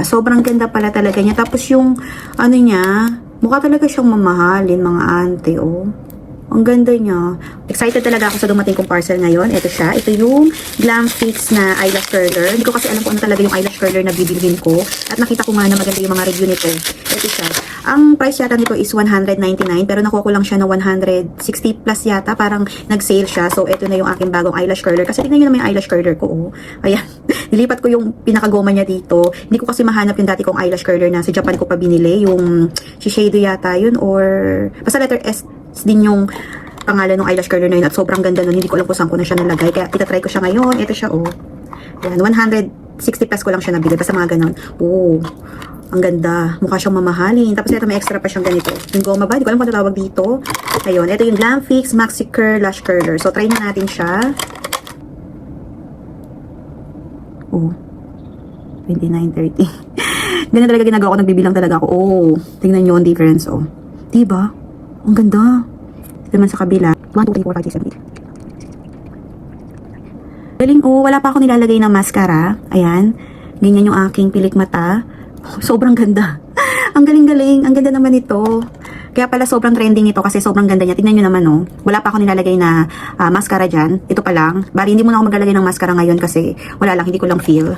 Sobrang ganda pala talaga niya. Tapos yung ano niya, mukha talaga siyang mamahalin mga ante, oh. Ang ganda niya. Excited talaga ako sa dumating kong parcel ngayon. Ito siya. Ito yung Glam Fix na eyelash curler. Hindi ko kasi alam kung ano talaga yung eyelash curler na bibilhin ko. At nakita ko nga na maganda yung mga review nito. Ito siya. Ang price yata nito is 199 pero nakuha ko lang siya na 160 plus yata. Parang nag-sale siya. So, ito na yung aking bagong eyelash curler. Kasi tingnan nyo naman yung eyelash curler ko. Oh. Ayan. Nilipat ko yung pinakagoma niya dito. Hindi ko kasi mahanap yung dati kong eyelash curler na sa Japan ko pa binili. Yung Shiseido yata yun or basta letter S din yung pangalan ng eyelash curler na yun at sobrang ganda nun. Hindi ko alam kung saan ko na siya nalagay. Kaya itatry ko siya ngayon. Ito siya, oh. Yan, 160 plus ko lang siya nabili. Basta mga ganon. Oh, ang ganda. Mukha siyang mamahalin. Tapos ito may extra pa siyang ganito. Yung goma ba? Hindi ko alam kung ano tawag dito. Ayun, ito yung Glam Fix Maxi Curl Lash Curler. So, try na natin siya. Oh, 29.30. Ganun talaga ginagawa ko. Nagbibilang talaga ako. Oh, tingnan nyo ang difference, oh. Diba? Ang ganda. Ito naman sa kabila. 1, 2, 3, 4, 5, 6, 7, 8. Galing, oh. Wala pa ako nilalagay ng mascara. Ayan. Ganyan yung aking pilik mata. Oh, sobrang ganda. Ang galing-galing. Ang ganda naman ito. Kaya pala sobrang trending ito kasi sobrang ganda niya. Tingnan nyo naman, oh. Wala pa ako nilalagay na mascara dyan. Ito pa lang. Bali, hindi muna ako maglalagay ng mascara ngayon kasi wala lang. Hindi ko lang feel.